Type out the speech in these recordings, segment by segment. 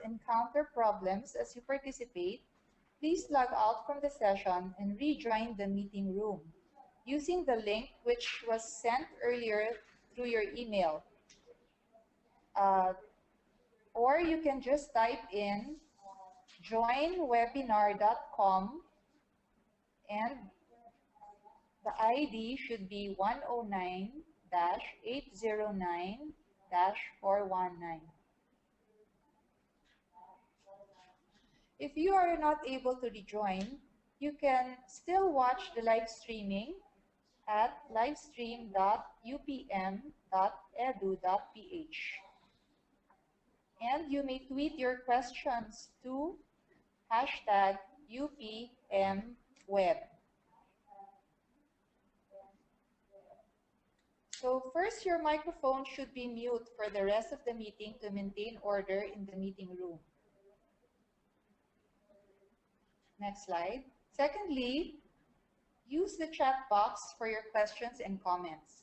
encounter problems as you participate, please log out from the session and rejoin the meeting room using the link which was sent earlier through your email. Or you can just type in joinwebinar.com and the ID should be 109-809-419. If you are not able to rejoin, you can still watch the live streaming at livestream.upm.edu.ph. And you may tweet your questions to #UPMWeb. So first, your microphone should be mute for the rest of the meeting to maintain order in the meeting room. Next slide. Secondly, use the chat box for your questions and comments.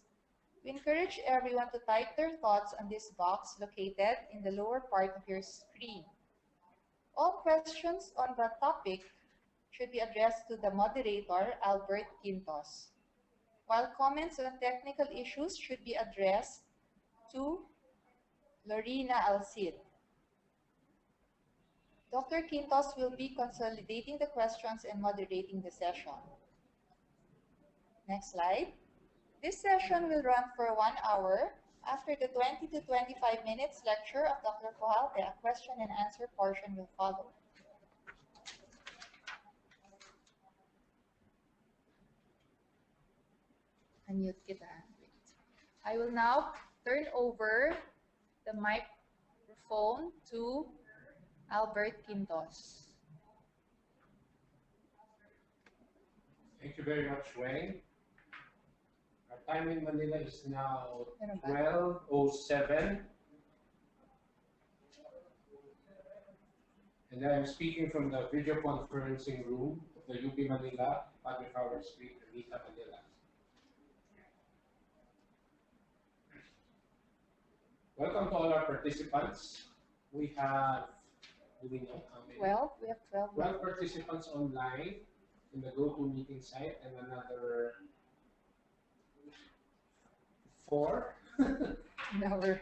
We encourage everyone to type their thoughts on this box located in the lower part of your screen. All questions on the topic should be addressed to the moderator, Albert Quintos, while comments on technical issues should be addressed to Lorena Alcid. Dr. Quintos will be consolidating the questions and moderating the session. Next slide. This session will run for 1 hour. After the 20 to 25 minutes lecture of Dr. Cohalte, a question and answer portion will follow. Unmute kita. I will now turn over the microphone to Albert Quintos. Thank you very much, Wayne. Our time in Manila is now 12:07. And I'm speaking from the video conferencing room of the UP Manila, Padre Fowler Street, Manila, Manila. Welcome to all our participants. We have, do we know how many? 12, we have 12. 12 participants online in the GoToMeeting site and another 4. Never.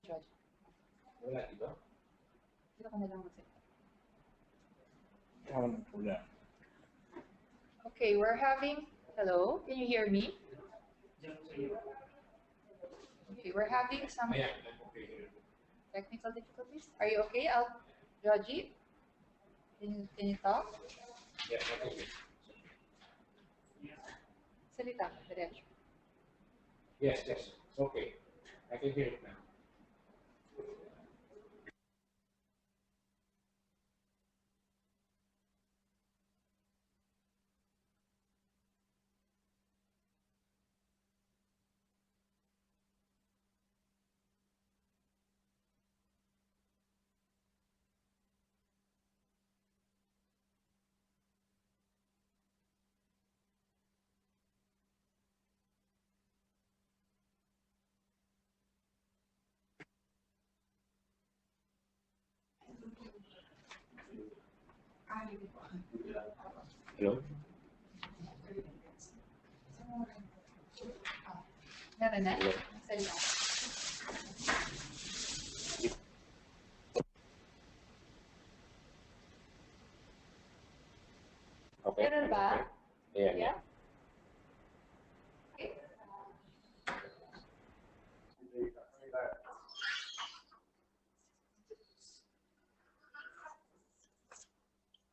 Judge. Wala dito? Dito ka na lang mag-set. Wala. Okay, we're having, hello, can you hear me? Okay, we're having some technical difficulties. Are you okay, Joji? Can you talk? Yeah, okay. Salita, diretso. Yes, yes. Okay. I can hear it now. Hello? Meron na? Hello? Salita. Okay. Meron ba? Okay. Yeah, yeah. Okay.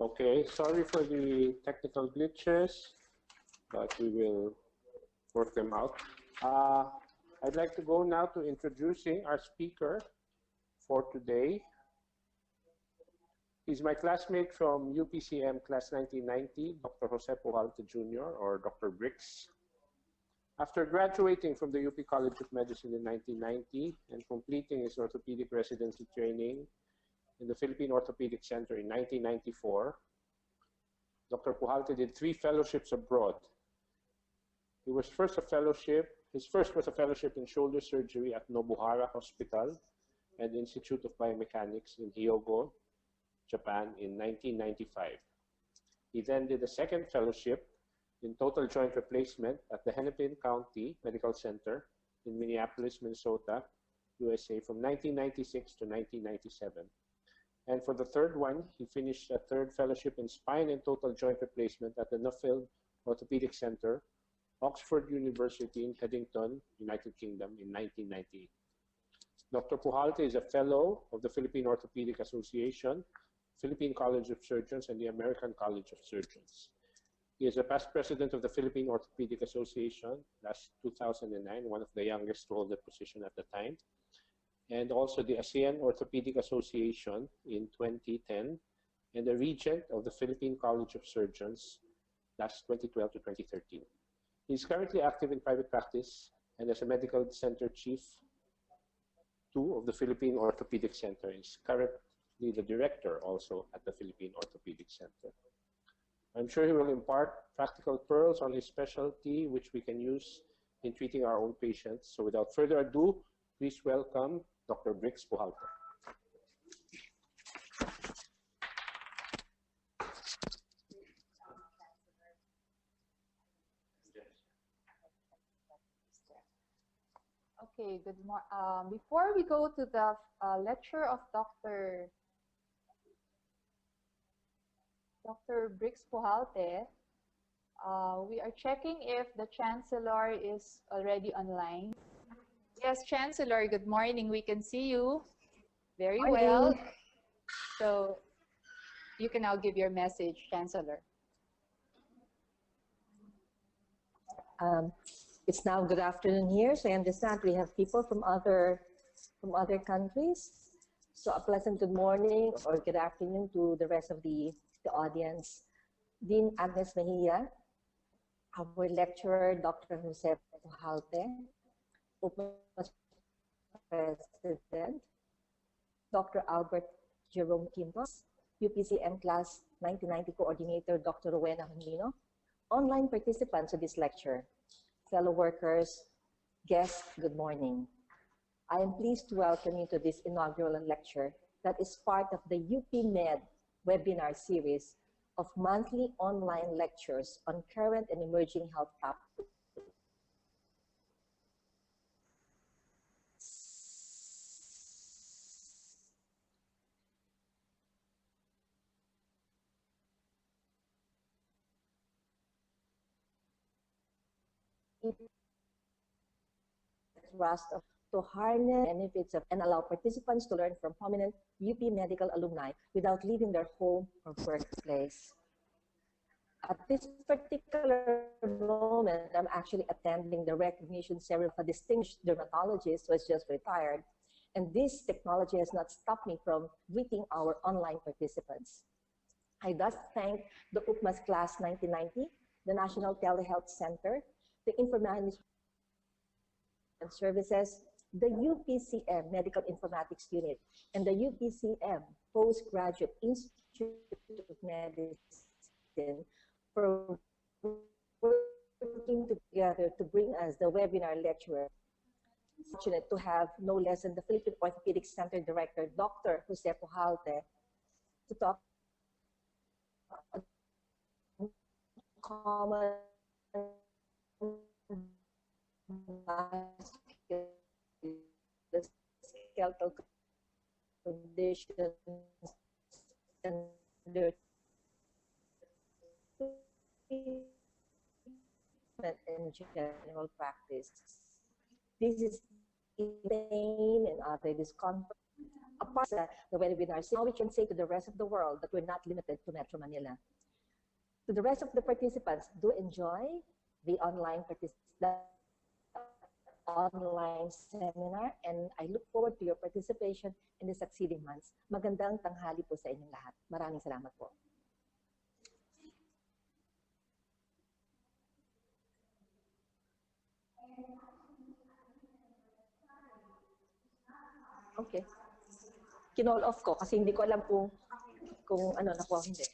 Okay, sorry for the technical glitches, but we will work them out. I'd like to go now to introducing our speaker for today. He's my classmate from UPCM class 1990, Dr. Jose Pujalte Jr., or Dr. Bricks. After graduating from the UP College of Medicine in 1990 and completing his orthopedic residency training in the Philippine Orthopedic Center in 1994, Dr. Pujalte did 3 fellowships abroad. His first was a fellowship in shoulder surgery at Nobuhara Hospital and Institute of Biomechanics in Hyogo, Japan in 1995. He then did a second fellowship in total joint replacement at the Hennepin County Medical Center in Minneapolis, Minnesota, USA from 1996 to 1997. And for the third one, he finished a third fellowship in spine and total joint replacement at the Nuffield Orthopedic Center, Oxford University in Headington, United Kingdom in 1998. Dr. Pujalte is a fellow of the Philippine Orthopedic Association, Philippine College of Surgeons, and the American College of Surgeons. He is a past president of the Philippine Orthopedic Association, last 2009, one of the youngest to hold the position at the time, and also the ASEAN Orthopedic Association in 2010, and the regent of the Philippine College of Surgeons, last 2012 to 2013. He is currently active in private practice and as a medical center chief 2 of the Philippine Orthopedic Center. He is currently the director also at the Philippine Orthopedic Center. I'm sure he will impart practical pearls on his specialty, which we can use in treating our own patients. So without further ado, please welcome Dr. Bricks Pujalte. Okay, good morning. Before we go to the lecture of Dr. Bricks Pujalte, we are checking if the Chancellor is already online. Yes, Chancellor, good morning. We can see you very well. So you can now give your message, Chancellor. It's now good afternoon here, so I understand we have people from other countries. So a pleasant good morning or good afternoon to the rest of the audience. Dean Agnes Mejia, our lecturer, Dr. Jose Pujalte, President, Dr. Albert Jerome Quintos, UPCM Class 1990 Coordinator, Dr. Rowena Humino, online participants of this lecture, fellow workers, guests, good morning. I am pleased to welcome you to this inaugural lecture that is part of the UP Med webinar series of monthly online lectures on current and emerging health topics. To harness benefits of and allow participants to learn from prominent UP medical alumni without leaving their home or workplace. At this particular moment, I'm actually attending the recognition ceremony of a distinguished dermatologist who has just retired. And this technology has not stopped me from greeting our online participants. I thus thank the UPMA's Class 1990, the National Telehealth Center, the Information and Services, the UPCM Medical Informatics Unit, and the UPCM Postgraduate Institute of Medicine for working together to bring us the webinar lecturer. Fortunate to have no less than the Philippine Orthopedic Center Director, Dr. Jose Pujalte, to talk common skeletal conditions and their treatment in general practice. This is pain and other discomfort. Apart from the webinar, now we can say to the rest of the world that we're not limited to Metro Manila. To the rest of the participants, do enjoy the online seminar, and I look forward to your participation in the succeeding months. Magandang tanghali po sa inyong lahat. Maraming salamat po. Okay. Kinall off ko kasi hindi ko alam kung ano nakuha hindi.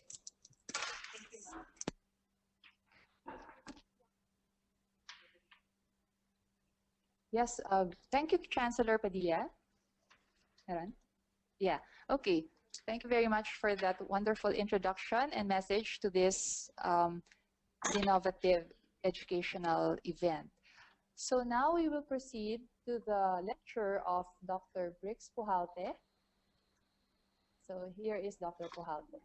Yes, thank you, Chancellor Padilla. Yeah, okay. Thank you very much for that wonderful introduction and message to this innovative educational event. So now we will proceed to the lecture of Dr. Brix Pujalte. So here is Dr. Pujalte.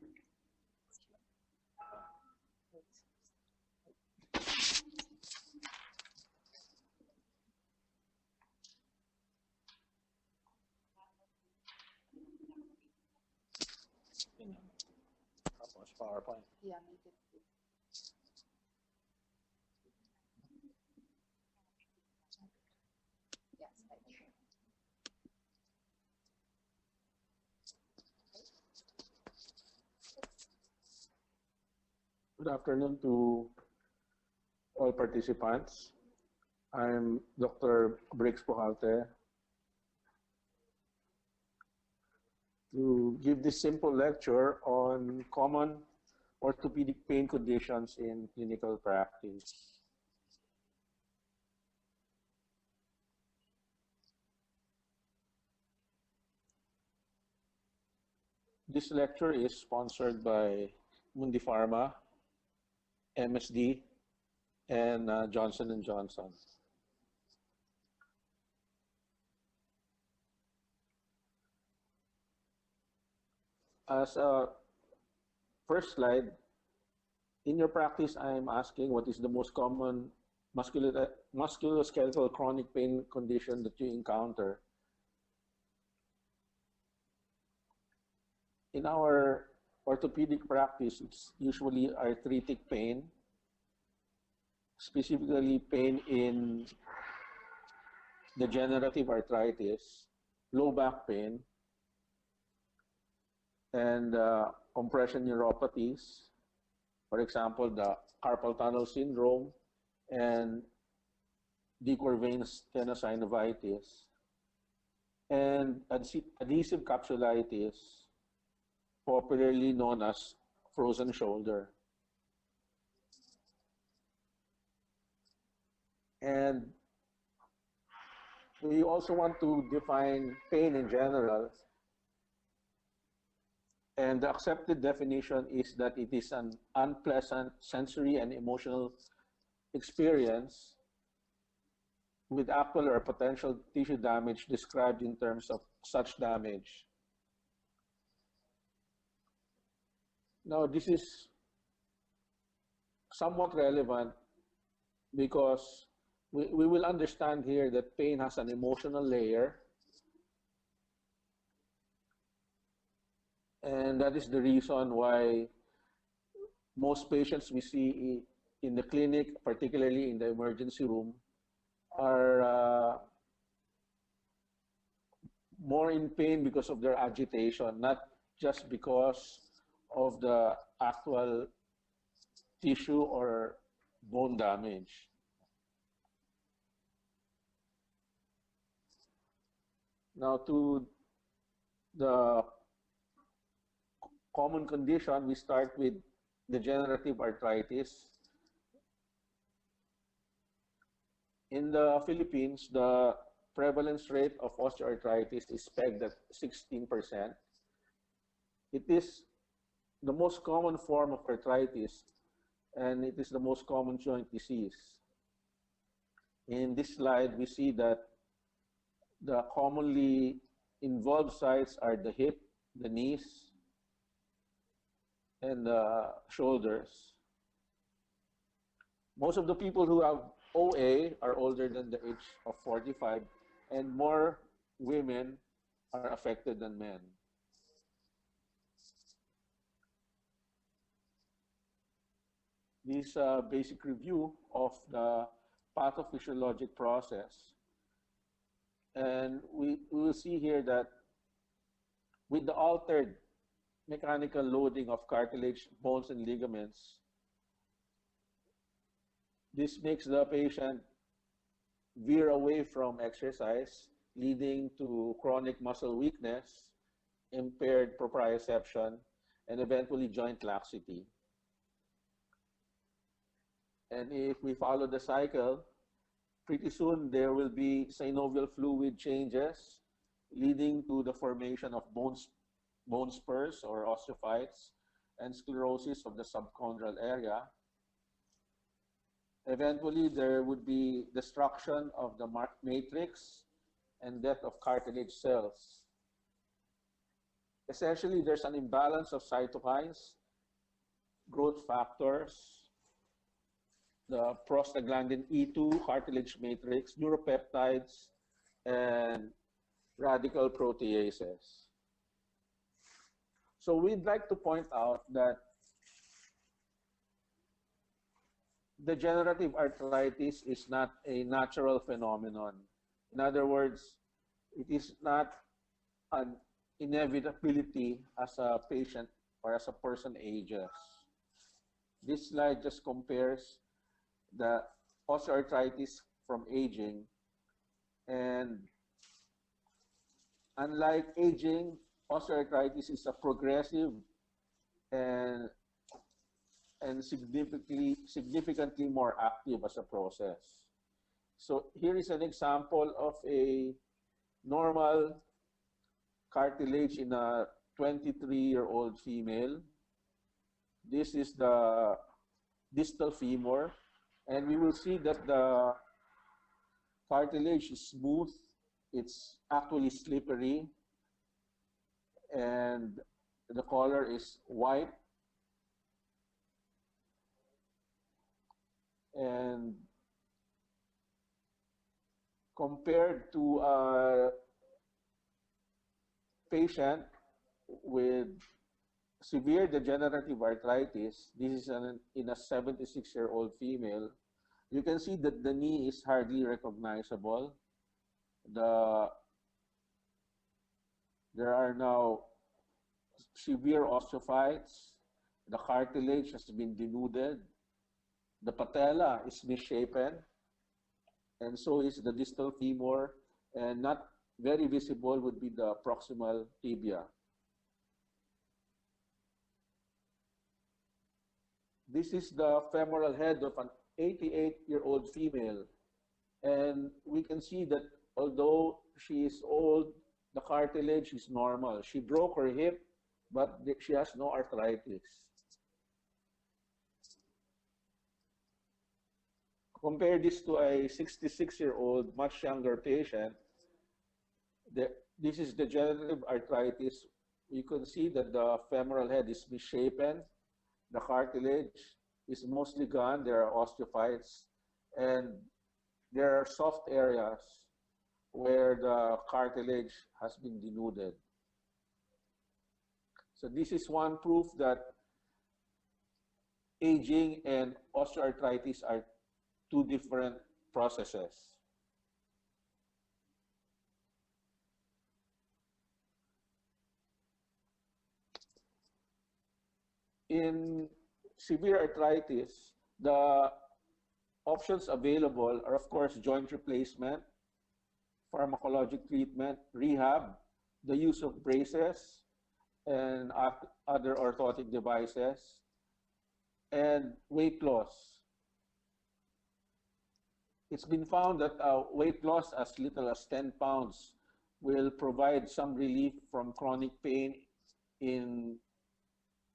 PowerPoint. Yeah, make it. Yes, Good afternoon to all participants. I'm Dr. Brix Pujalte. To give this simple lecture on common orthopedic pain conditions in clinical practice. This lecture is sponsored by Mundi Pharma, MSD, and Johnson & Johnson. As a first slide, in your practice, I'm asking what is the most common musculoskeletal chronic pain condition that you encounter. In our orthopedic practice, it's usually arthritic pain, specifically pain in degenerative arthritis, low back pain, and compression neuropathies, for example, the carpal tunnel syndrome and decurvain tenosynovitis, and adhesive capsulitis, popularly known as frozen shoulder. And we also want to define pain in general. And the accepted definition is that it is an unpleasant sensory and emotional experience with actual or potential tissue damage described in terms of such damage. Now, this is somewhat relevant because we will understand here that pain has an emotional layer, and that is the reason why most patients we see in the clinic, particularly in the emergency room, are more in pain because of their agitation, not just because of the actual tissue or bone damage. Now, to the common condition, we start with degenerative arthritis. In the Philippines, the prevalence rate of osteoarthritis is pegged at 16%. It is the most common form of arthritis, and it is the most common joint disease. In this slide, we see that the commonly involved sites are the hip, the knees, and the shoulders. Most of the people who have OA are older than the age of 45, and more women are affected than men. This basic review of the pathophysiologic process. And we will see here that with the altered mechanical loading of cartilage, bones, and ligaments, this makes the patient veer away from exercise, leading to chronic muscle weakness, impaired proprioception, and eventually joint laxity. And if we follow the cycle, pretty soon there will be synovial fluid changes, leading to the formation of bone spurs or osteophytes and sclerosis of the subchondral area. Eventually, there would be destruction of the matrix and death of cartilage cells. Essentially, there's an imbalance of cytokines, growth factors, the prostaglandin E2, cartilage matrix, neuropeptides, and radical proteases. So we'd like to point out that degenerative arthritis is not a natural phenomenon. In other words, it is not an inevitability as a patient or as a person ages. This slide just compares the osteoarthritis from aging, and unlike aging, osteoarthritis is a progressive and significantly more active as a process. So here is an example of a normal cartilage in a 23-year-old female. This is the distal femur, and we will see that the cartilage is smooth, it's actually slippery, and the color is white. And compared to a patient with severe degenerative arthritis, this is in a 76-year-old female, you can see that the knee is hardly recognizable. There are now severe osteophytes. The cartilage has been denuded. The patella is misshapen, and so is the distal femur, and not very visible would be the proximal tibia. This is the femoral head of an 88-year-old female, and we can see that although she is old, the cartilage is normal. She broke her hip, but she has no arthritis. Compare this to a 66-year-old, much younger patient. This is degenerative arthritis. You can see that the femoral head is misshapen. The cartilage is mostly gone. There are osteophytes, and there are soft areas where the cartilage has been denuded. So this is one proof that aging and osteoarthritis are two different processes. In severe arthritis, the options available are, of course, joint replacement, pharmacologic treatment, rehab, the use of braces and other orthotic devices, and weight loss. It's been found that weight loss as little as 10 pounds will provide some relief from chronic pain in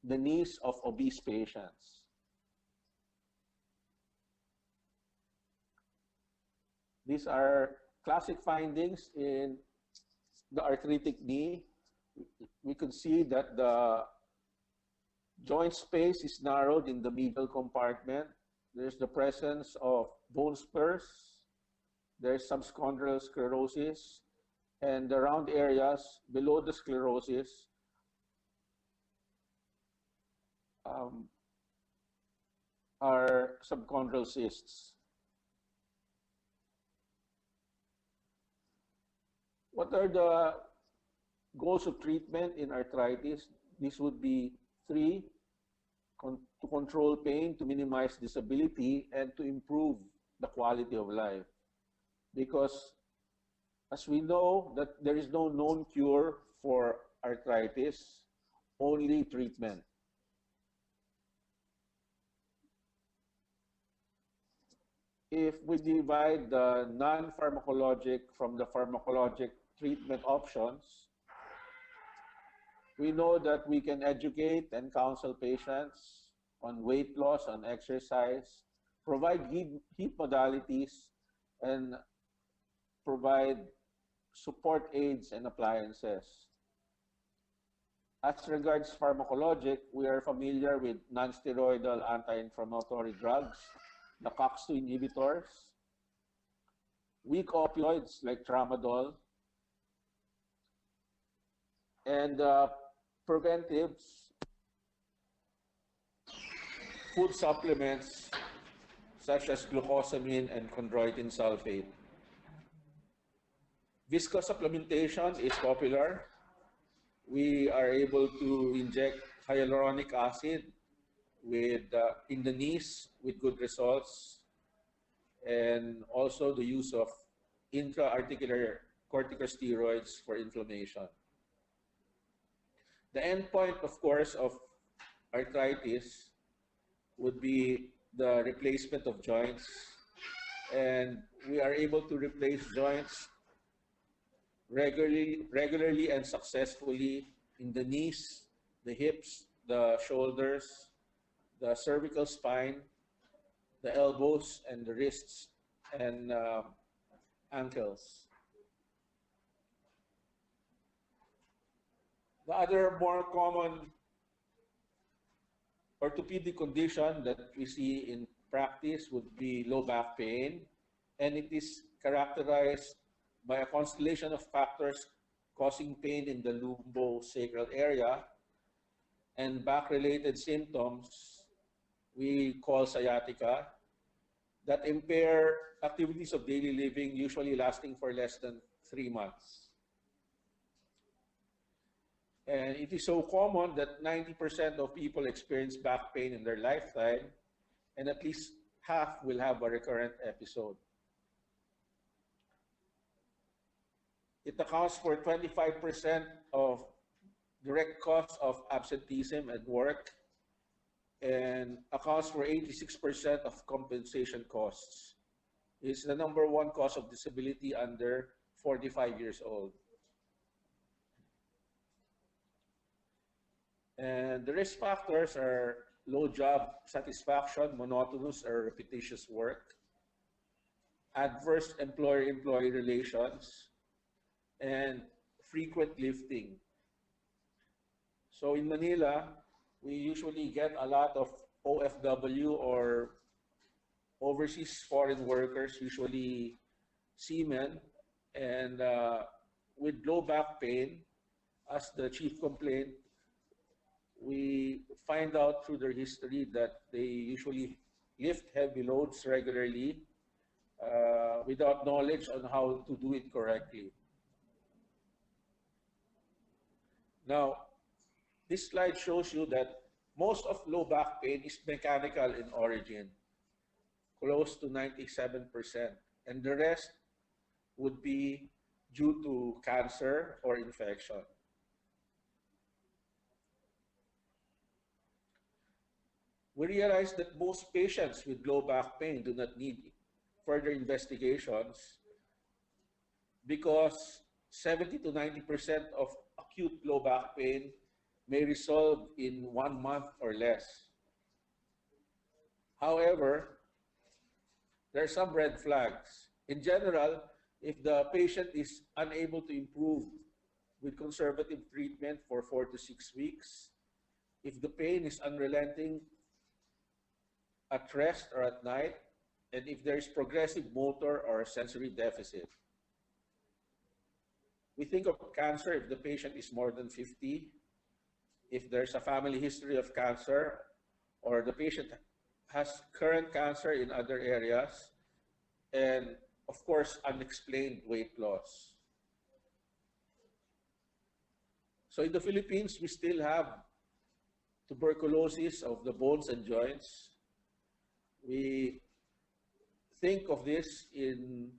the knees of obese patients. These are classic findings in the arthritic knee. We could see that the joint space is narrowed in the medial compartment. There's the presence of bone spurs. There's subchondral sclerosis. And the round areas below the sclerosis are subchondral cysts. What are the goals of treatment in arthritis? These would be three: to control pain, to minimize disability, and to improve the quality of life. Because as we know that there is no known cure for arthritis, only treatment. If we divide the non-pharmacologic from the pharmacologic treatment options, we know that we can educate and counsel patients on weight loss, on exercise, provide HEAT modalities, and provide support aids and appliances. As regards pharmacologic, we are familiar with non-steroidal anti-inflammatory drugs, the COX-2 inhibitors, weak opioids like tramadol, and preventives, food supplements such as glucosamine and chondroitin sulfate. Viscous supplementation is popular. We are able to inject hyaluronic acid with, in the knees with good results, and also the use of intra-articular corticosteroids for inflammation. The endpoint, of course, of arthritis would be the replacement of joints, and we are able to replace joints regularly and successfully in the knees, the hips, the shoulders, the cervical spine, the elbows, and the wrists and ankles. The other more common orthopedic condition that we see in practice would be low back pain, and it is characterized by a constellation of factors causing pain in the lumbosacral area, and back-related symptoms we call sciatica that impair activities of daily living, usually lasting for less than 3 months. And it is so common that 90% of people experience back pain in their lifetime, and at least half will have a recurrent episode. It accounts for 25% of direct costs of absenteeism at work, and accounts for 86% of compensation costs. It's the #1 cause of disability under 45 years old. And the risk factors are low job satisfaction, monotonous or repetitious work, adverse employer-employee relations, and frequent lifting. So in Manila, we usually get a lot of OFW, or overseas foreign workers, usually seamen, and with low back pain as the chief complaint. we find out through their history that they usually lift heavy loads regularly without knowledge on how to do it correctly. Now, this slide shows you that most of low back pain is mechanical in origin, close to 97%, and the rest would be due to cancer or infection. We realize that most patients with low back pain do not need further investigations because 70 to 90% of acute low back pain may resolve in 1 month or less. However, there are some red flags. In general, if the patient is unable to improve with conservative treatment for 4 to 6 weeks, if the pain is unrelenting at rest or at night, and if there is progressive motor or sensory deficit. We think of cancer if the patient is more than 50, if there's a family history of cancer, or the patient has current cancer in other areas, and of course, unexplained weight loss. So in the Philippines, we still have tuberculosis of the bones and joints. We think of this in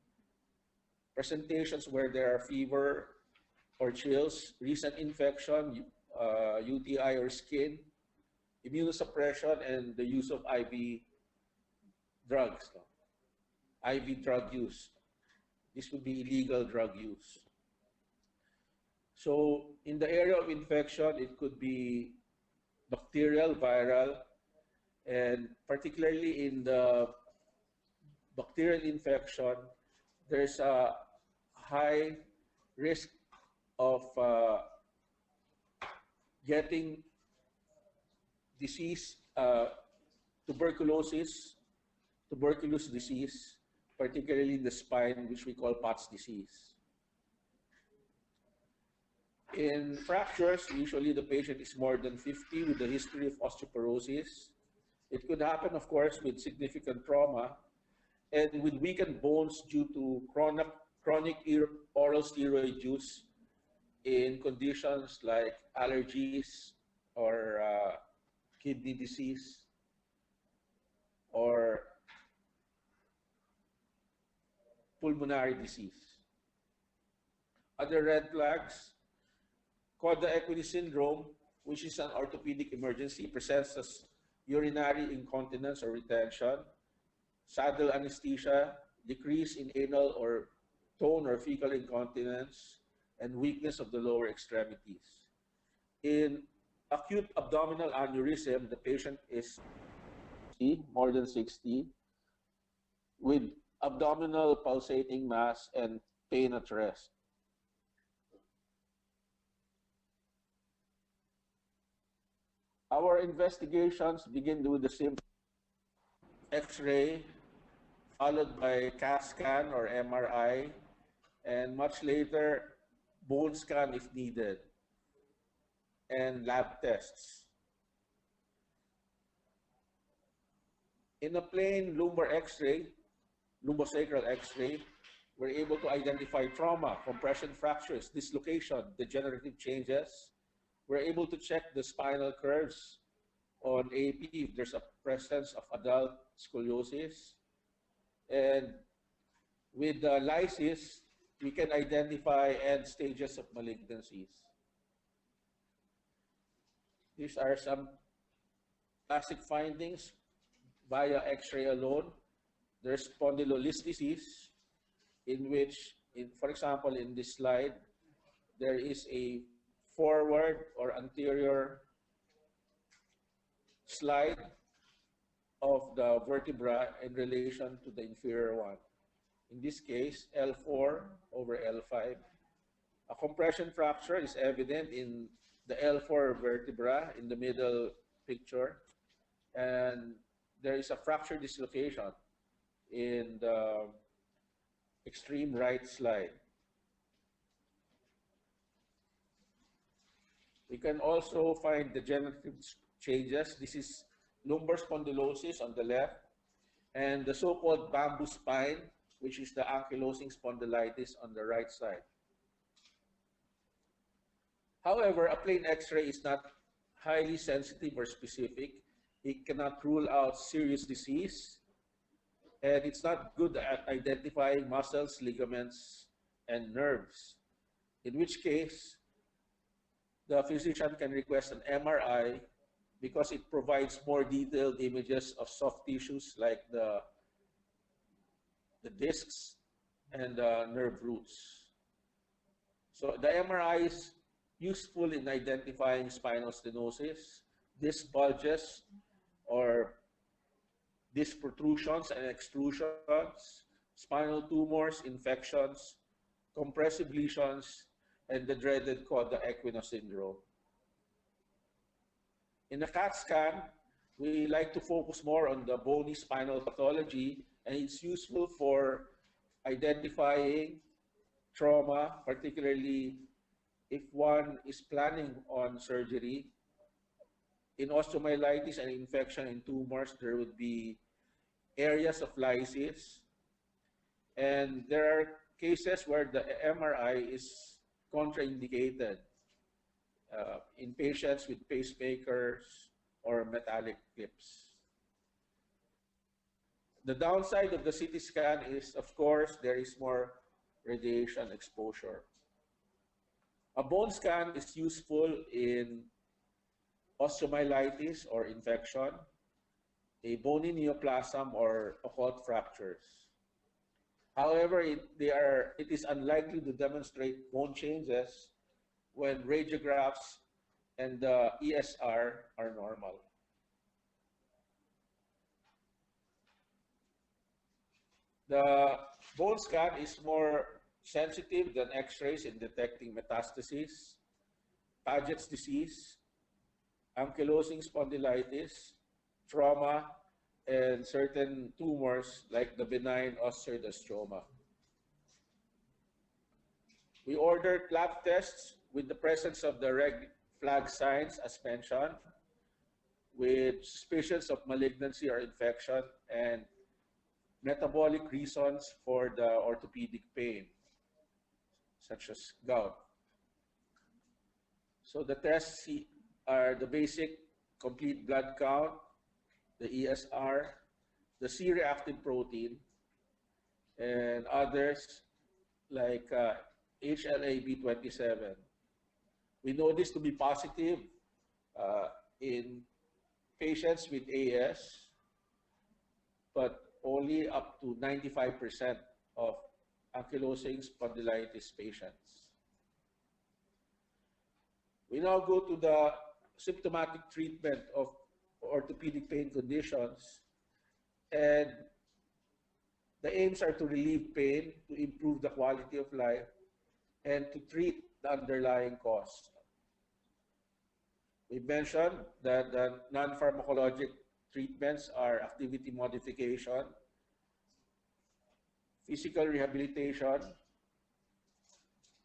presentations where there are fever or chills, recent infection, UTI or skin, immunosuppression, and the use of IV drugs, IV drug use. This would be illegal drug use. So in the area of infection, it could be bacterial, viral, and particularly in the bacterial infection, there's a high risk of getting disease, tuberculosis disease, particularly in the spine, which we call Pott's disease. In fractures, usually the patient is more than 50 with a history of osteoporosis. It could happen, of course, with significant trauma and with weakened bones due to chronic oral steroid use in conditions like allergies or kidney disease or pulmonary disease. Other red flags, Coda equity syndrome, which is an orthopedic emergency, presents as urinary incontinence or retention, saddle anesthesia, decrease in anal or tone or fecal incontinence, and weakness of the lower extremities. In acute abdominal aneurysm, the patient is more than 60, with abdominal pulsating mass and pain at rest. Our investigations begin with the simple X-ray, followed by CAT scan or MRI, and much later, bone scan if needed, and lab tests. In a plain lumbar X-ray, lumbosacral X-ray, we're able to identify trauma, compression fractures, dislocation, degenerative changes. We're able to check the spinal curves on AP if there's a presence of adult scoliosis. And with the lysis, we can identify end stages of malignancies. These are some classic findings via X-ray alone. There's spondylolisthesis, in which, for example, in this slide, there is a forward or anterior slide of the vertebra in relation to the inferior one. In this case, L4 over L5. A compression fracture is evident in the L4 vertebra in the middle picture, and there is a fracture dislocation in the extreme right slide. We can also find degenerative changes. This is lumbar spondylosis on the left, and the so-called bamboo spine, which is the ankylosing spondylitis on the right side. However, a plain X-ray is not highly sensitive or specific. It cannot rule out serious disease, and it's not good at identifying muscles, ligaments, and nerves, in which case the physician can request an MRI because it provides more detailed images of soft tissues like the discs and the nerve roots. So the MRI is useful in identifying spinal stenosis, disc bulges, or disc protrusions and extrusions, spinal tumors, infections, compressive lesions, and the dreaded Coda equina syndrome. In a CAT scan, we like to focus more on the bony spinal pathology, and it's useful for identifying trauma, particularly if one is planning on surgery. In osteomyelitis and infection in tumors, there would be areas of lysis, and there are cases where the MRI is contraindicated in patients with pacemakers or metallic clips. The downside of the CT scan is, of course, there is more radiation exposure. A bone scan is useful in osteomyelitis or infection, a bony neoplasm, or occult fractures. However, it is unlikely to demonstrate bone changes when radiographs and the ESR are normal. The bone scan is more sensitive than X-rays in detecting metastases, Paget's disease, ankylosing spondylitis, trauma, and certain tumors like the benign osteodystroma. We ordered lab tests with the presence of the red flag signs, as mentioned, with suspicions of malignancy or infection, and metabolic reasons for the orthopedic pain, such as gout. So the tests are the basic complete blood count, the ESR, the C-reactive protein, and others like HLA-B27. We know this to be positive in patients with AS, but only up to 95% of ankylosing spondylitis patients. We now go to the symptomatic treatment of orthopedic pain conditions, and the aims are to relieve pain, to improve the quality of life, and to treat the underlying cause. We mentioned that the non-pharmacologic treatments are activity modification, physical rehabilitation,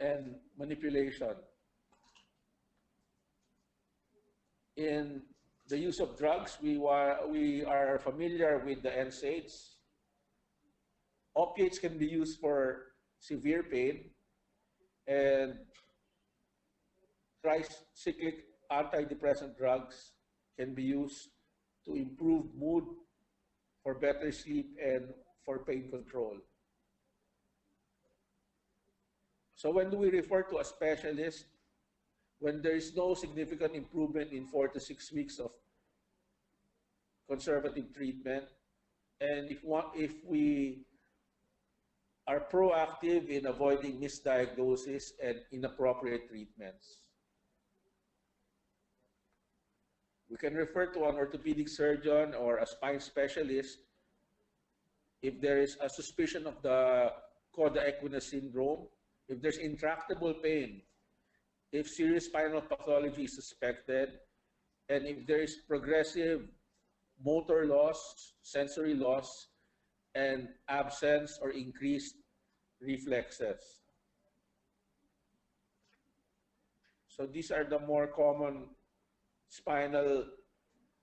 and manipulation. In the use of drugs, we are familiar with the NSAIDs. Opiates can be used for severe pain, and tricyclic antidepressant drugs can be used to improve mood, for better sleep, and for pain control. So when do we refer to a specialist? When there is no significant improvement in 4 to 6 weeks of conservative treatment, and if we are proactive in avoiding misdiagnosis and inappropriate treatments. We can refer to an orthopedic surgeon or a spine specialist if there is a suspicion of the Coda equina syndrome, if there's intractable pain, if serious spinal pathology is suspected, and if there is progressive motor loss, sensory loss, and absence or increased reflexes. So these are the more common spinal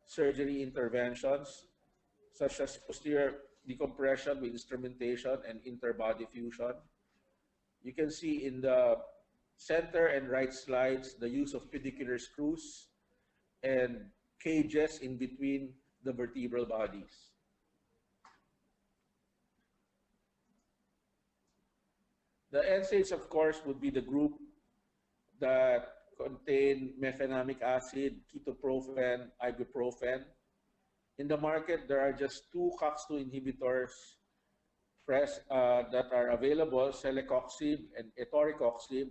surgery interventions, such as posterior decompression with instrumentation and interbody fusion. You can see in the center and right slides the use of pedicular screws and cages in between the vertebral bodies. The NSAIDs, of course, would be the group that contain mefenamic acid, ketoprofen, ibuprofen. In the market, there are just two COX-2 inhibitors that are available, celecoxib and etoricoxib.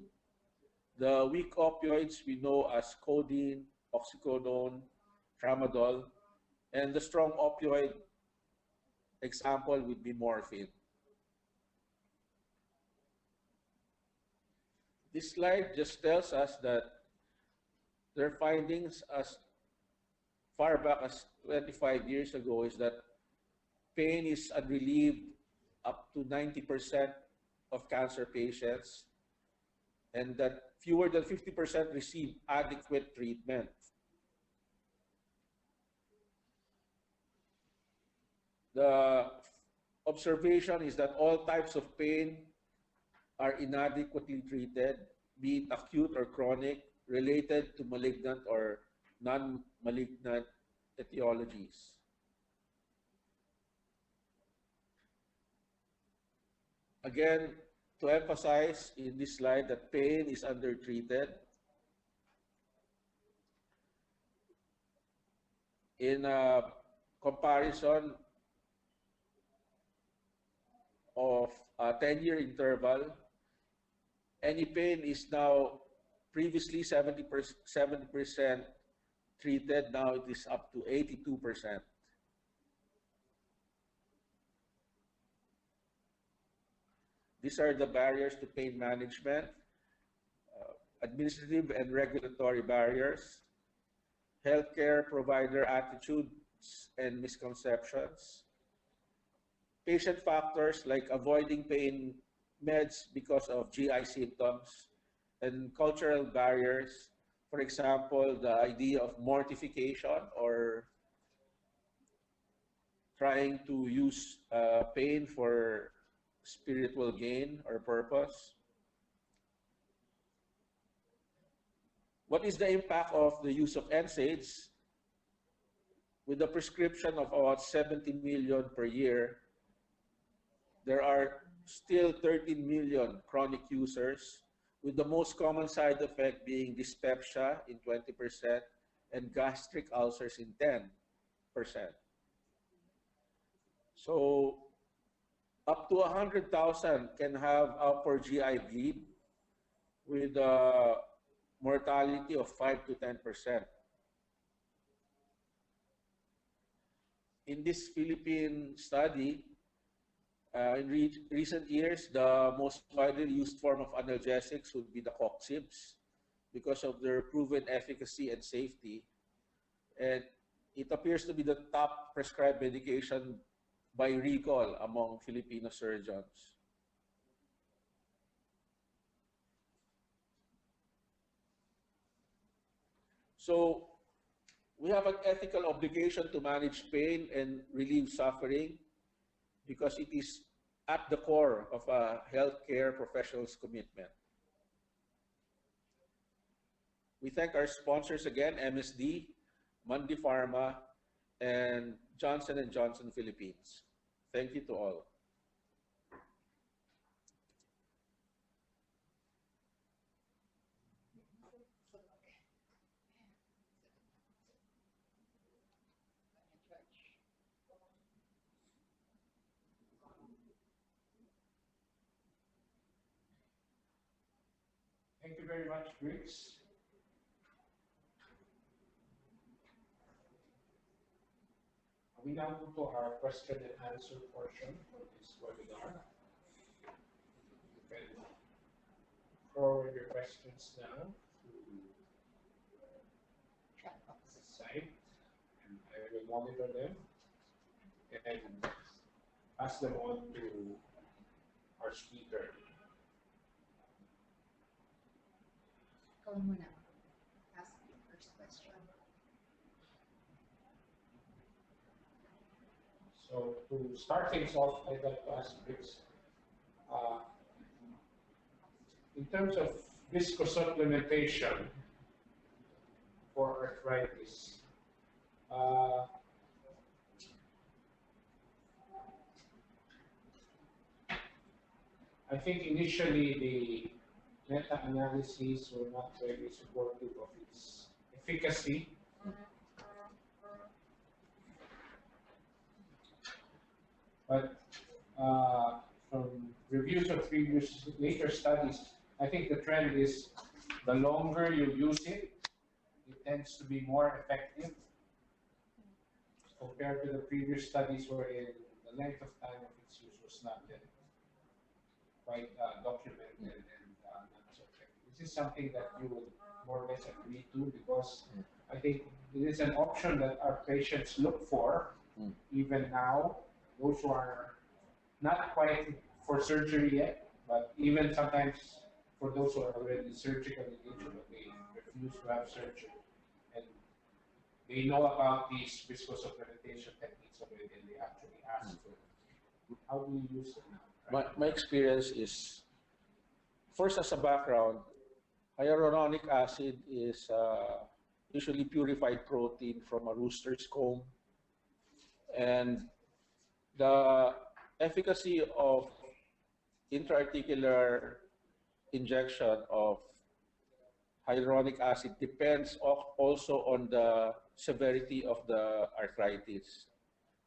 The weak opioids we know as codeine, oxycodone, tramadol, and the strong opioid example would be morphine. This slide just tells us that their findings as far back as 25 years ago is that pain is unrelieved up to 90% of cancer patients, and that fewer than 50% receive adequate treatment. The observation is that all types of pain are inadequately treated, be it acute or chronic, related to malignant or non-malignant etiologies. Again, to emphasize in this slide that pain is undertreated. In a comparison of a 10-year interval, any pain is now previously 70% treated, now it is up to 82%. These are the barriers to pain management, administrative and regulatory barriers, healthcare provider attitudes and misconceptions, patient factors like avoiding pain meds because of GI symptoms, and cultural barriers, for example, the idea of mortification or trying to use pain for spiritual gain or purpose. What is the impact of the use of NSAIDs? With a prescription of about 70 million per year, there are still 13 million chronic users, with the most common side effect being dyspepsia in 20% and gastric ulcers in 10%. So up to 100,000 can have upper GI bleed with a mortality of 5 to 10%. In this Philippine study, in recent years, the most widely used form of analgesics would be the coxibs because of their proven efficacy and safety. And it appears to be the top prescribed medication by recall among Filipino surgeons. So we have an ethical obligation to manage pain and relieve suffering because it is at the core of a healthcare professional's commitment. We thank our sponsors again, MSD, Mundi Pharma, and Johnson & Johnson Philippines. Thank you to all. Thank you very much, Briggs. We now move to our question and answer portion for this webinar. You can forward your questions now to the site, and I will monitor them and pass them on to our speaker. So to start things off, I'd like to ask Briggs, in terms of viscosupplementation for arthritis, I think initially the meta-analyses were not very supportive of its efficacy. But from reviews of previous later studies, I think the trend is the longer you use it, it tends to be more effective compared to the previous studies wherein the length of time of its use was not yet quite documented and not so effective. This is something that you would more or less agree to, because I think it is an option that our patients look for even now. Those who are not quite for surgery yet, but even sometimes for those who are already surgical in nature, but they refuse to have surgery. And they know about these viscosupplementation techniques already, and they actually ask for it. How do you use it now? My experience is, first as a background, hyaluronic acid is usually purified protein from a rooster's comb. And the efficacy of intraarticular injection of hyaluronic acid depends also on the severity of the arthritis.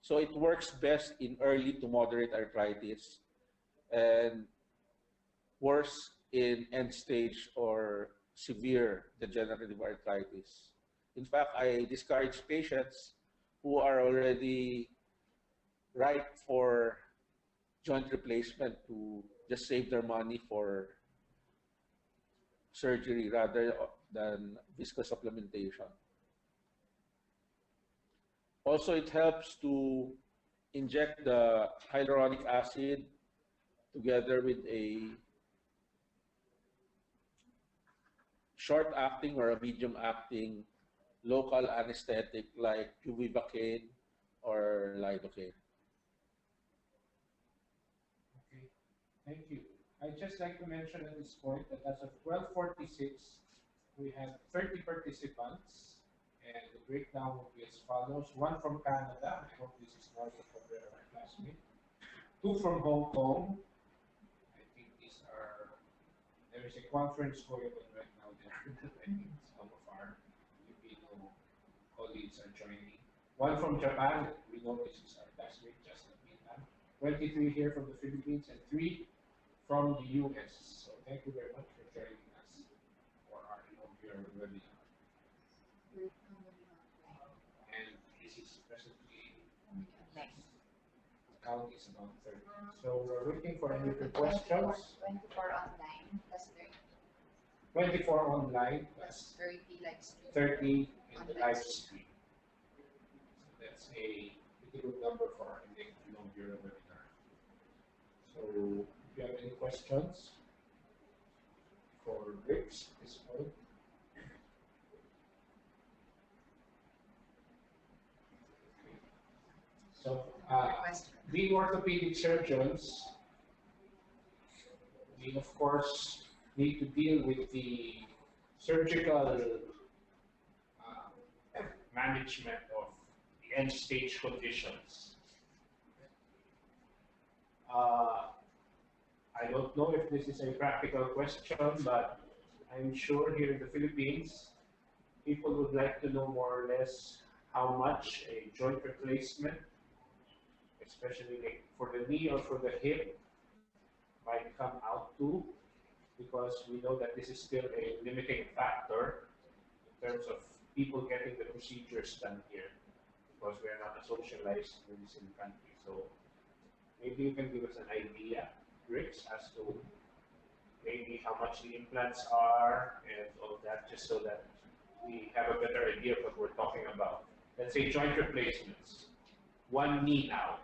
So it works best in early to moderate arthritis and worse in end stage or severe degenerative arthritis. In fact, I discourage patients who are already ripe for joint replacement to just save their money for surgery rather than viscosupplementation. Also, it helps to inject the hyaluronic acid together with a short-acting or a medium-acting local anesthetic like bupivacaine or lidocaine. Okay, thank you. I'd just like to mention at this point that as of 12:46, we have 30 participants, and the breakdown will be as follows. One from Canada, I hope this is north of where our classmate. Two from Hong Kong. I think these are, there is a conference going on right now there. I think some of our Filipino colleagues are joining. One from Japan, we know this is our classmate, Justin Pintan. 23 here from the Philippines, and 3 from the US. So thank you very much for joining us for our inaugural webinar. And this is presently, count is about 30. So we're waiting for any questions. 24 online plus 30. 24 online plus 30 live stream. 30 in the live stream. So that's a pretty good number for our inaugural webinar. So if you have any questions for Briggs at this point. So being orthopedic surgeons, we of course need to deal with the surgical management of the end stage conditions. I don't know if this is a practical question, but I'm sure here in the Philippines, people would like to know more or less how much a joint replacement, especially for the knee or for the hip, might come out to, because we know that this is still a limiting factor in terms of people getting the procedures done here, because we are not a socialized medicine country. So maybe you can give us an idea, Briggs, as to maybe how much the implants are and all that, just so that we have a better idea of what we're talking about. Let's say joint replacements, one knee now.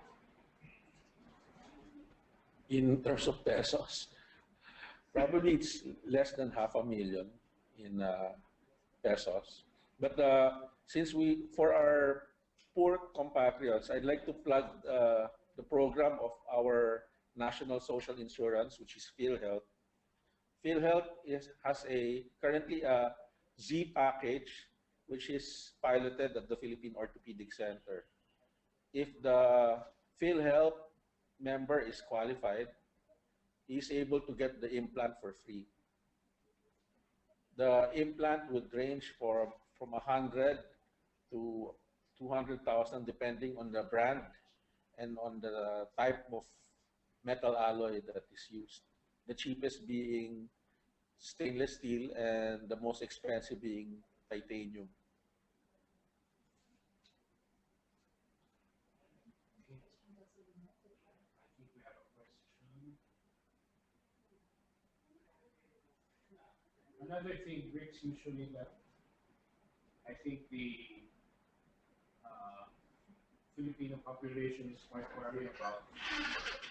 In terms of pesos, probably it's less than $500,000 in pesos. But since for our poor compatriots, I'd like to plug the program of our National Social Insurance, which is PhilHealth. PhilHealth has currently a Z package, which is piloted at the Philippine Orthopedic Center. If the PhilHealth member is qualified, he is able to get the implant for free. The implant would range from 100 to 200,000 depending on the brand and on the type of metal alloy that is used. The cheapest being stainless steel and the most expensive being titanium. Another thing Bricks usually that I think the Filipino population is quite worried about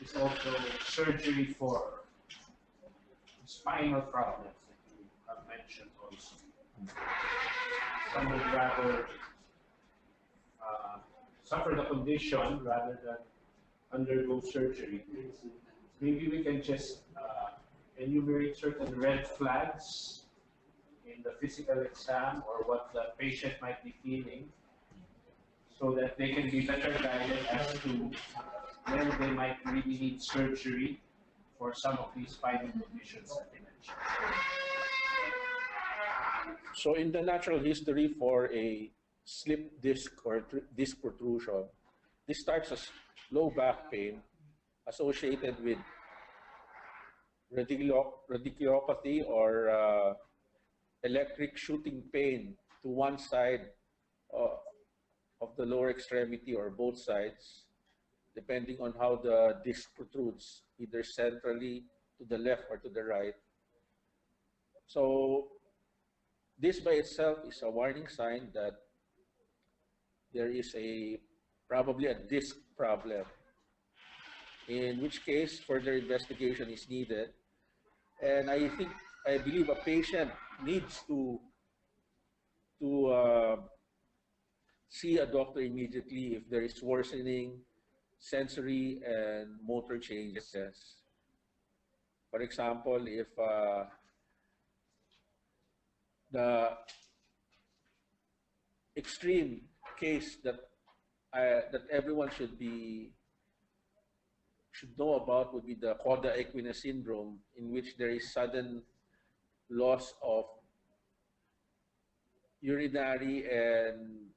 is also surgery for spinal problems that you have mentioned also. Some would rather suffer the condition rather than undergo surgery. Maybe we can just enumerate certain red flags in the physical exam or what the patient might be feeling so that they can be better guided as to when they might really need surgery for some of these spinal conditions that they mentioned. So in the natural history for a slip disc or disc protrusion, this starts as low back pain associated with radiculopathy or electric shooting pain to one side of the lower extremity or both sides, depending on how the disc protrudes, either centrally to the left or to the right. So this by itself is a warning sign that there is probably a disc problem, in which case further investigation is needed. And I believe a patient needs to see a doctor immediately if there is worsening sensory and motor changes. For example, if the extreme case that everyone should know about would be the cauda equina syndrome, in which there is sudden loss of urinary and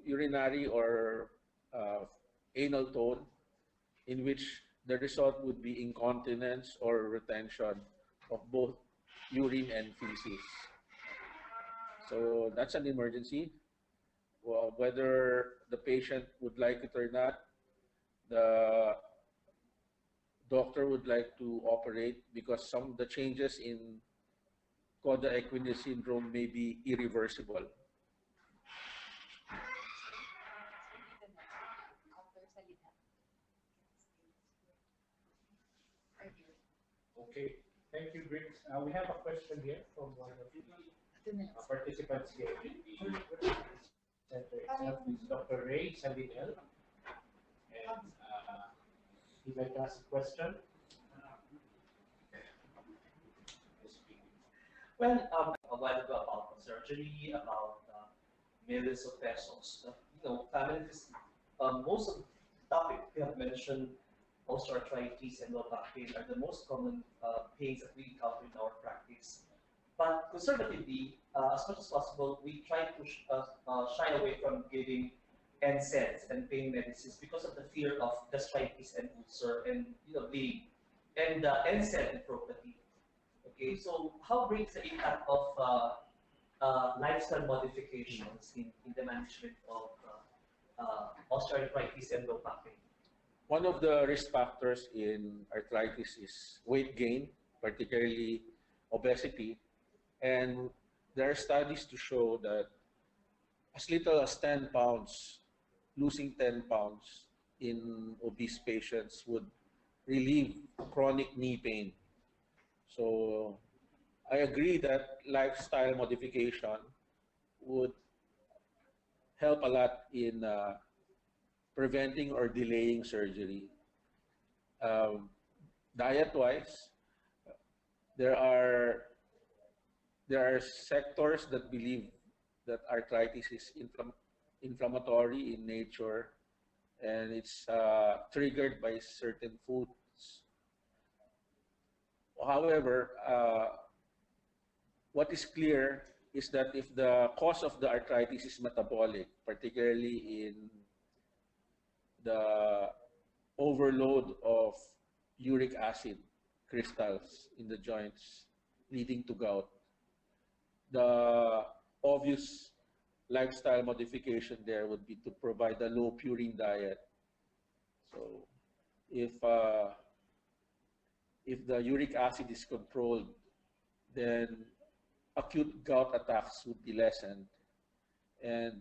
urinary or anal tone, in which the result would be incontinence or retention of both urine and feces. So that's an emergency. Well, whether the patient would like it or not, the doctor would like to operate because some of the changes in cauda equina syndrome may be irreversible. Okay, thank you, Briggs. We have a question here from one of the participants here in the center itself. Is Dr. Ray Salinel, and he'd like to ask a question. Well, a while ago about surgery, about millions of pesos. Families, most of the topic we have mentioned, osteoarthritis and low back pain are the most common pains that we encounter in our practice. But conservatively, as much as possible, we try to shy away from giving NSAIDs and pain medicines because of the fear of gastritis and ulcer and bleeding and NSAID nephropathy. Okay, so how brings the impact of lifestyle modifications in the management of osteoarthritis and low back pain? One of the risk factors in arthritis is weight gain, particularly obesity. And there are studies to show that as little as 10 pounds, losing 10 pounds in obese patients would relieve chronic knee pain. So I agree that lifestyle modification would help a lot in preventing or delaying surgery. Um, Diet-wise, there are sectors that believe that arthritis is inflammatory in nature, and it's triggered by certain foods. However, what is clear is that if the cause of the arthritis is metabolic, particularly in the overload of uric acid crystals in the joints leading to gout, the obvious lifestyle modification there would be to provide a low purine diet. So if the uric acid is controlled, then acute gout attacks would be lessened. And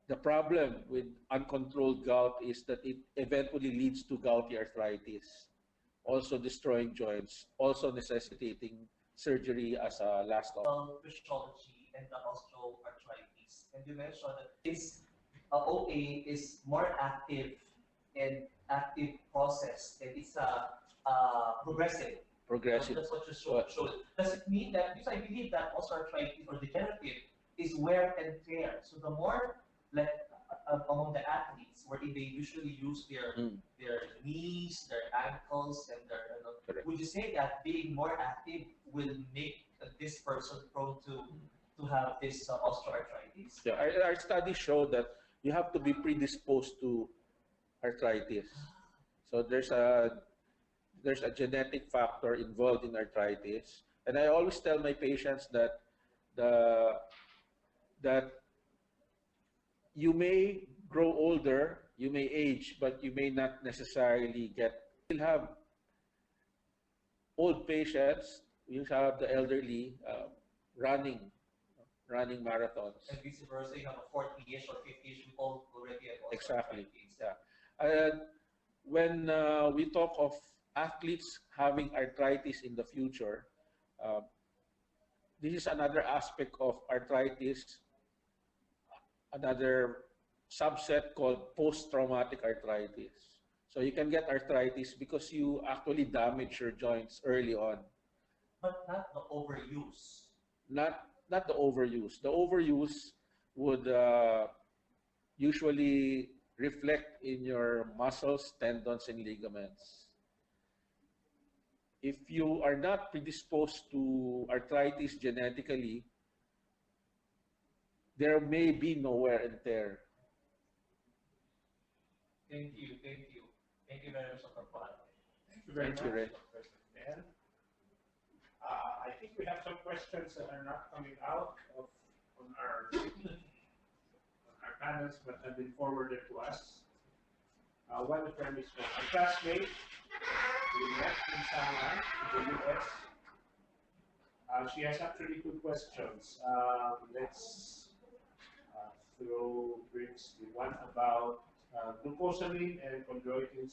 the problem with uncontrolled gout is that it eventually leads to gouty arthritis, also destroying joints, also necessitating surgery as a last option. Physiology and the osteoarthritis. And you mentioned that this OA is more active and active process, and it's progressive. Progressive. That's what you showed. Does it mean that, because I believe that osteoarthritis or degenerative is wear and tear. So the more, like among the athletes, where they usually use their knees, their ankles, and their, would you say that being more active will make this person prone to have this osteoarthritis? Yeah, our studies show that you have to be predisposed to arthritis. So there's a genetic factor involved in arthritis, and I always tell my patients that that you may grow older, you may age, but you may not necessarily you'll have old patients, you have the elderly running marathons. And vice versa, you have a 40-ish or 50-ish people already at Exactly. osteoarthritis. Yeah. When we talk of athletes having arthritis in the future, this is another aspect of arthritis, another subset called post-traumatic arthritis. So you can get arthritis because you actually damage your joints early on. But not the overuse. Not the overuse. The overuse would usually reflect in your muscles, tendons, and ligaments. If you are not predisposed to arthritis genetically, there may be no wear and tear. Thank you very much, Dr. Juan. Thank you very Thank much, you, Ray. Dr. Dan. I think we have some questions that are not coming out on our panels, but have been forwarded to us. One of them is from a classmate we met in Shanghai, in the US. She has actually two questions. Let's throw brings the one about glucosamine and chondroitin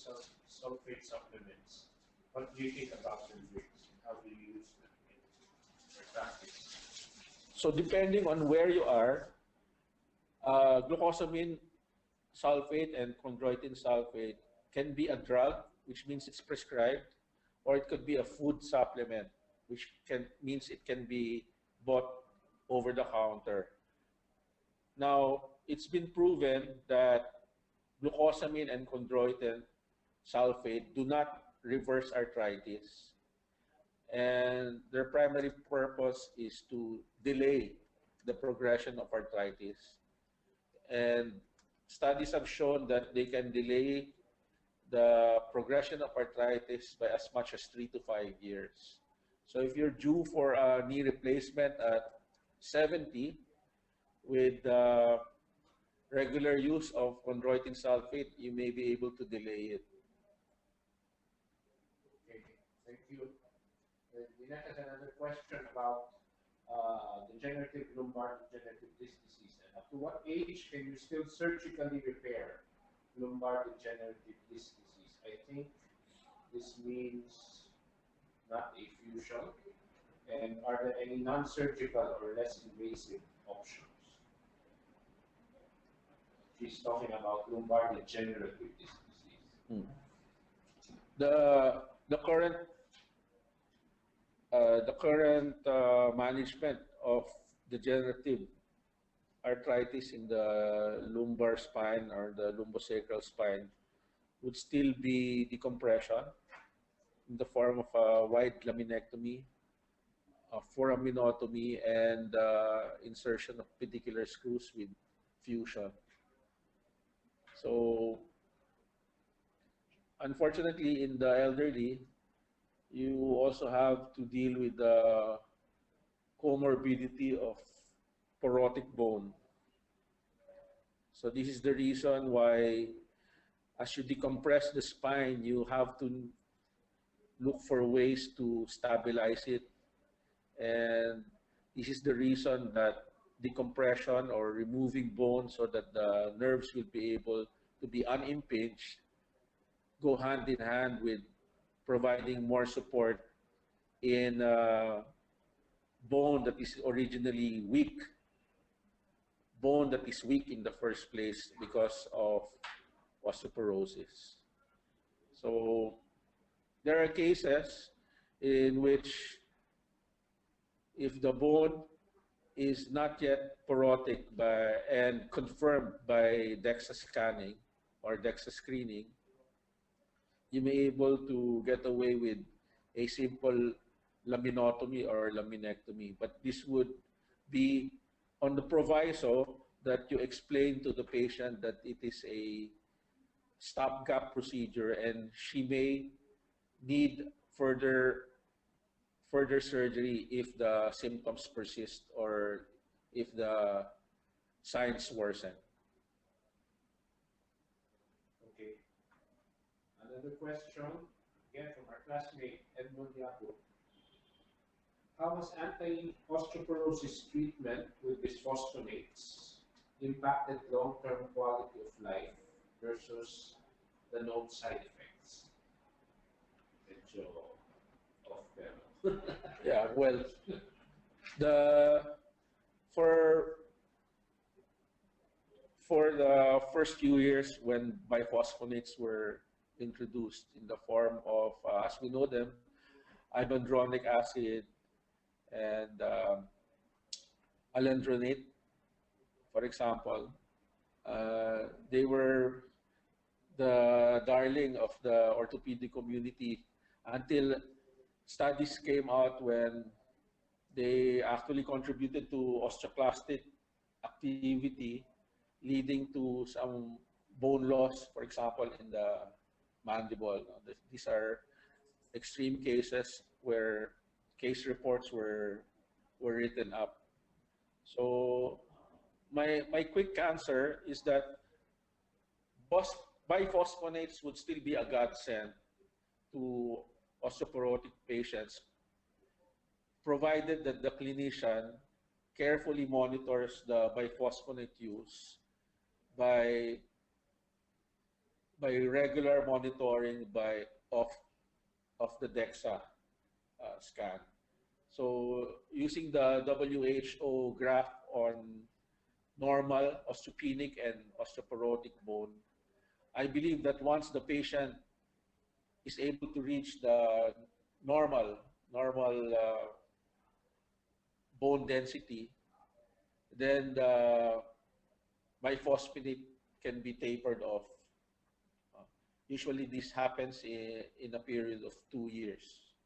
sulfate supplements. What do you think about them, Briggs? How do you use them in your practice? So depending on where you are, glucosamine sulfate and chondroitin sulfate can be a drug, which means it's prescribed, or it could be a food supplement, which means it can be bought over the counter. Now, it's been proven that glucosamine and chondroitin sulfate do not reverse arthritis, and their primary purpose is to delay the progression of arthritis. And studies have shown that they can delay the progression of arthritis by as much as 3 to 5 years. So if you're due for a knee replacement at 70 with regular use of chondroitin sulfate, you may be able to delay it. Okay, thank you. Lynette has another question about degenerative lumbar degenerative disc disease. And up to what age can you still surgically repair lumbar degenerative disc disease? I think this means not a fusion. And are there any non-surgical or less invasive options? she's talking about lumbar degenerative disc disease. The current management of degenerative arthritis in the lumbar spine or the lumbosacral spine would still be decompression in the form of a wide laminectomy, a foraminotomy, and insertion of pedicular screws with fusion. So, unfortunately, in the elderly, you also have to deal with the comorbidity of porotic bone. So this is the reason why, as you decompress the spine, you have to look for ways to stabilize it. And this is the reason that decompression or removing bone so that the nerves will be able to be unimpinged go hand in hand with providing more support in bone that is originally weak, bone that is weak in the first place because of osteoporosis. So there are cases in which if the bone is not yet porotic and confirmed by DEXA scanning or DEXA screening, you may be able to get away with a simple laminotomy or laminectomy. But this would be on the proviso that you explain to the patient that it is a stopgap procedure and she may need further surgery if the symptoms persist or if the signs worsen. Okay. Another question, again from our classmate Edmund Yapo. How has anti-osteoporosis treatment with bisphosphonates impacted long-term quality of life versus the known side effects? Medyo off-camera. Yeah, well, for the first few years when biphosphonates were introduced in the form of, as we know them, ibandronic acid and alendronate, for example, they were the darling of the orthopedic community until studies came out when they actually contributed to osteoclastic activity, leading to some bone loss, for example, in the mandible. These are extreme cases where case reports were written up. So my quick answer is that biphosphonates would still be a godsend to osteoporotic patients, provided that the clinician carefully monitors the biphosphonate use by regular monitoring of the DEXA scan. So using the WHO graph on normal osteopenic and osteoporotic bone, I believe that once the patient is able to reach the normal bone density, then the biphosphonate can be tapered off. Usually this happens in a period of 2 years.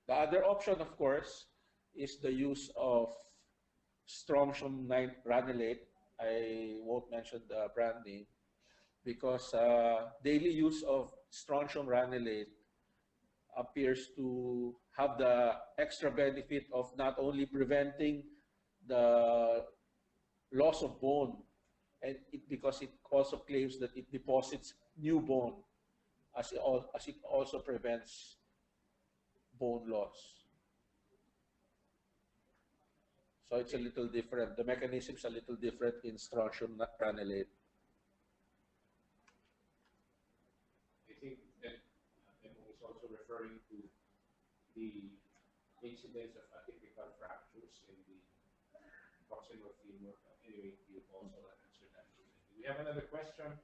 The other option, of course, is the use of strontium granulate. I won't mention the brand name because daily use of strontium granulate appears to have the extra benefit of not only preventing the loss of bone, and because it also claims that it deposits new bone as it also prevents bone loss. So it's a little different. The mechanism is a little different in strontium granulate. I think that Emo is also referring to the incidence of atypical fractures in the proximal femur. Anyway, you also answered that. We have another question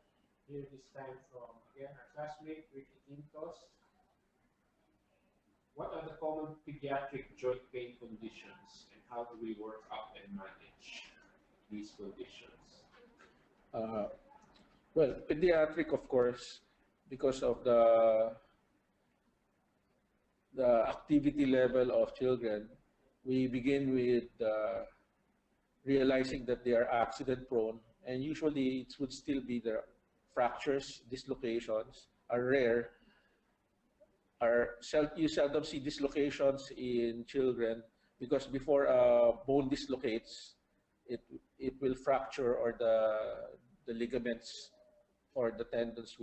here, this time from, again, our classmate, Ricky Quintos. What are the common pediatric joint pain conditions, and how do we work up and manage these conditions? Well, pediatric, of course, because of the activity level of children, we begin with realizing that they are accident prone, and usually it would still be the fractures, dislocations are rare. You seldom see dislocations in children because before a bone dislocates, it will fracture, or the ligaments or the tendons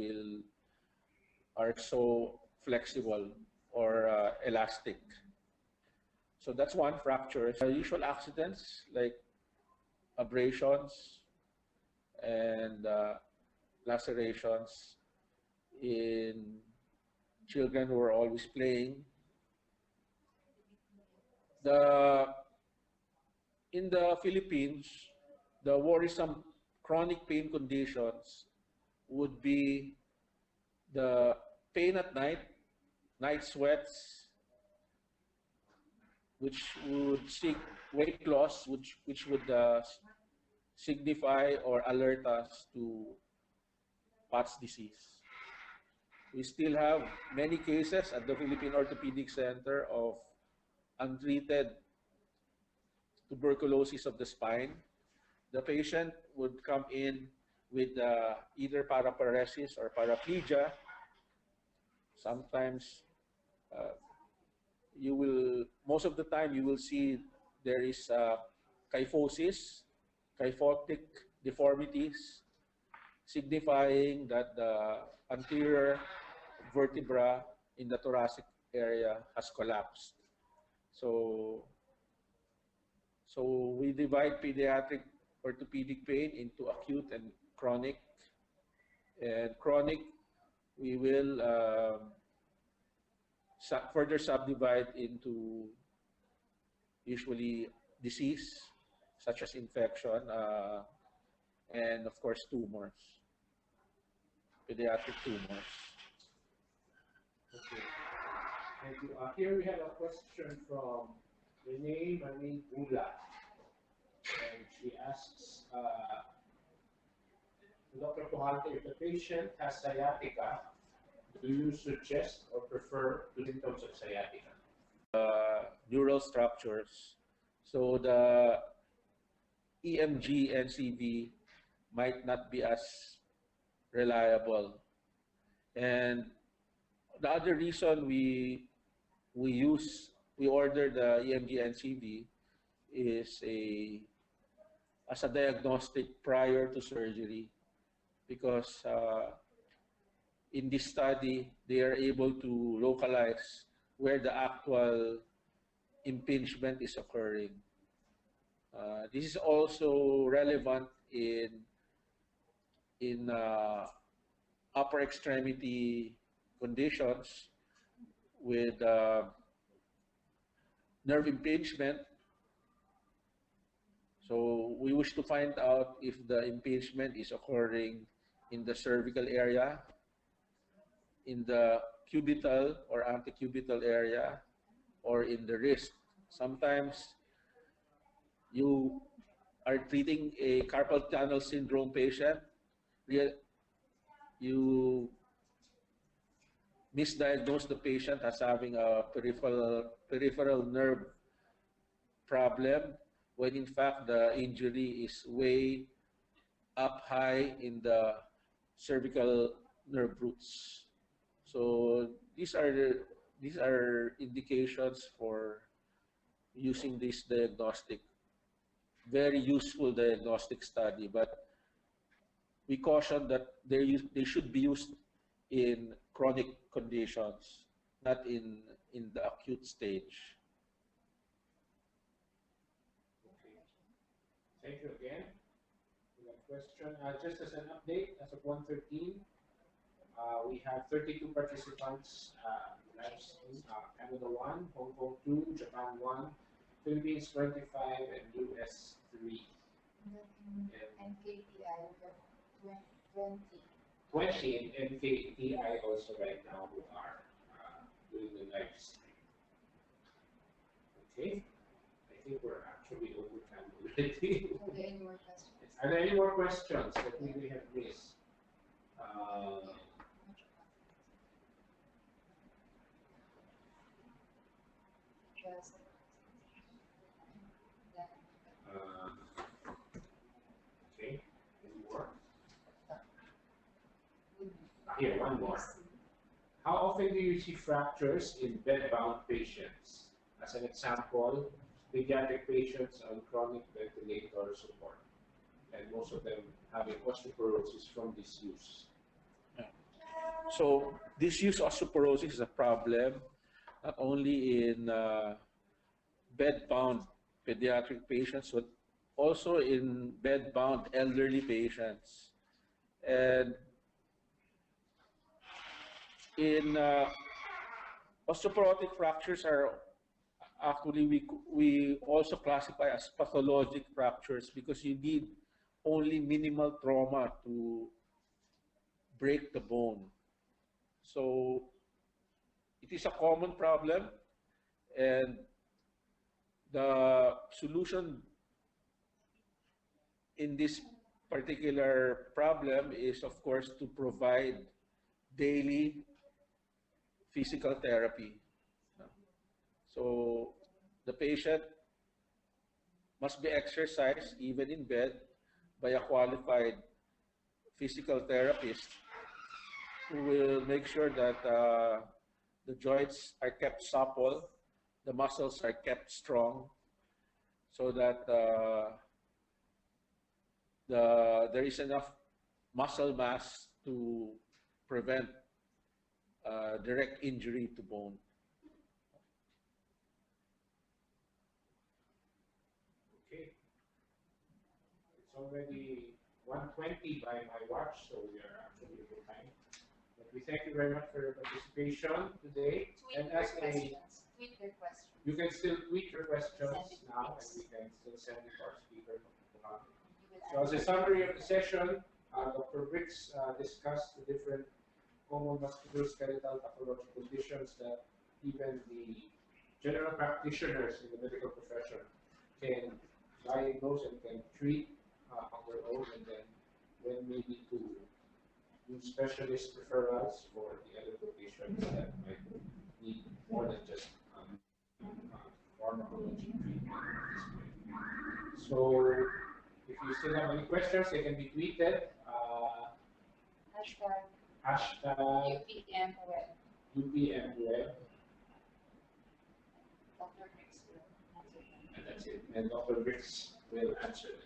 are so flexible or elastic. So that's one, fractures. Usual accidents like abrasions and lacerations in children who are always playing. In the Philippines, the worrisome chronic pain conditions would be the pain at night, night sweats, which would seek weight loss, which would signify or alert us to POTS disease. We still have many cases at the Philippine Orthopedic Center of untreated tuberculosis of the spine. The patient would come in with either paraparesis or paraplegia. Sometimes most of the time you will see there is kyphosis, kyphotic deformities, signifying that the anterior vertebra in the thoracic area has collapsed. So we divide pediatric orthopedic pain into acute and chronic. And chronic, we will further subdivide into usually disease, such as infection, and of course tumors, pediatric tumors. Okay, thank you. Here we have a question from Renee Marie Gula, and she asks, Dr. Pujalte, if the patient has sciatica, do you suggest or prefer the symptoms of sciatica? Neural structures. So the EMG and CV might not be as reliable. And the other reason we order the EMG and CV is as a diagnostic prior to surgery, because in this study they are able to localize where the actual impingement is occurring. This is also relevant in upper extremity conditions with nerve impingement. So we wish to find out if the impingement is occurring in the cervical area, in the cubital or antecubital area, or in the wrist. Sometimes you are treating a carpal tunnel syndrome patient, you misdiagnose the patient as having a peripheral nerve problem, when in fact the injury is way up high in the cervical nerve roots. So these are indications for using this diagnostic, very useful diagnostic study, but we caution that they should be used in chronic conditions, not in the acute stage. Okay. Thank you again for that question. Just as an update, as of 1:13, we have 32 participants live stream. Canada 1, Hong Kong 2, Japan 1, Philippines 25, and US 3. 3. And KPI, we have 20. 20 in MKTI also right now who are doing the live stream. Okay, I think we're actually over time already. Are there any more questions? Are there any more questions that we may have missed? Just okay, any more? Here, one more. How often do you see fractures in bed-bound patients? As an example, pediatric patients on chronic ventilator support, and most of them having osteoporosis from disuse. So disuse osteoporosis is a problem not only in bed-bound pediatric patients, but also in bed-bound elderly patients. And in osteoporotic fractures are actually we also classify as pathologic fractures because you need only minimal trauma to break the bone. So it is a common problem, and the solution in this particular problem is, of course, to provide daily physical therapy. So the patient must be exercised even in bed by a qualified physical therapist who will make sure that the joints are kept supple, the muscles are kept strong, so that there is enough muscle mass to prevent direct injury to bone. Okay. It's already 1:20 by my watch, so we are actually over time. But we thank you very much for your participation today. Tweet And their as a, questions. Tweet their questions. you can still tweet your questions Send it to now, and us. we can still send it to our speaker. You will So as a summary of the session, Dr. Briggs discussed the different common musculoskeletal pathologic conditions that even the general practitioners in the medical profession can diagnose and can treat on their own, and then when we need to do specialist referrals for the other conditions that might need more than just pharmacology treatment at this point. So if you still have any questions, they can be tweeted. Hashtag UPM Web. UPMWeb, Dr. Briggs will answer them. and that's it. And Dr. Briggs will answer it.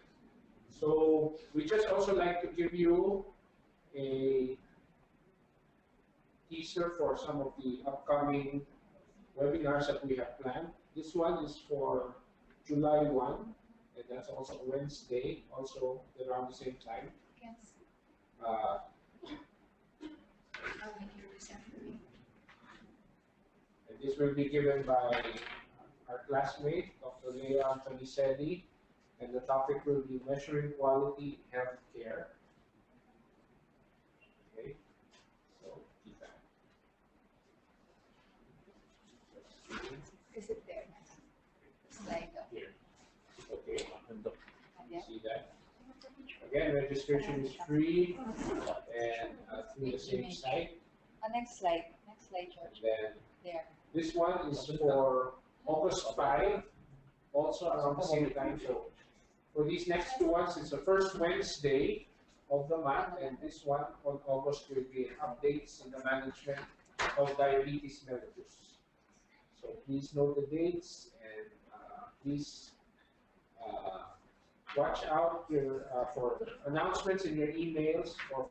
So we just also like to give you a teaser for some of the upcoming webinars that we have planned. This one is for July 1, and that's also Wednesday, also around the same time. Yes. And this will be given by our classmate, Dr. Leah Antonicelli, and the topic will be measuring quality healthcare. Okay, so keep that. Is it there? Slide up. Here. Okay, Yeah. see that? Again, registration is free and through the same site. Next slide. Next slide, George. Then There. this one is for August 5, also around the same time. So for these next two ones, it's the first Wednesday of the month, and this one on August will be updates in the management of diabetes mellitus. So please note the dates, and please watch out for announcements in your emails or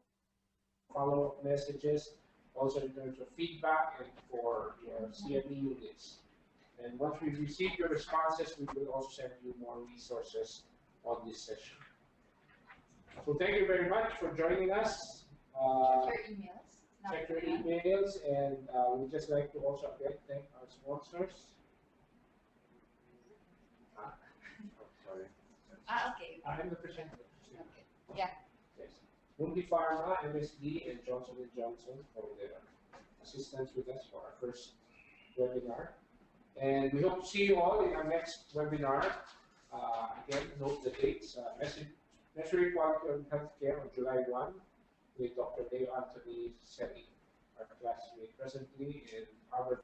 follow-up messages, also in terms of feedback and for your CME units. And once we receive your responses, we will also send you more resources on this session. So thank you very much for joining us. Check your emails. Check your emails, and we'd just like to also again thank our sponsors. Sorry. Okay. I'm the presenter. Okay. Yeah. Yes. Mundi Pharma, MSD, and Johnson & Johnson for their assistance with us for our first webinar. And we hope to see you all in our next webinar. Again, note the dates. Measuring Quality of Healthcare on July 1 with Dr. Leo Anthony Seti, our classmate presently in Harvard.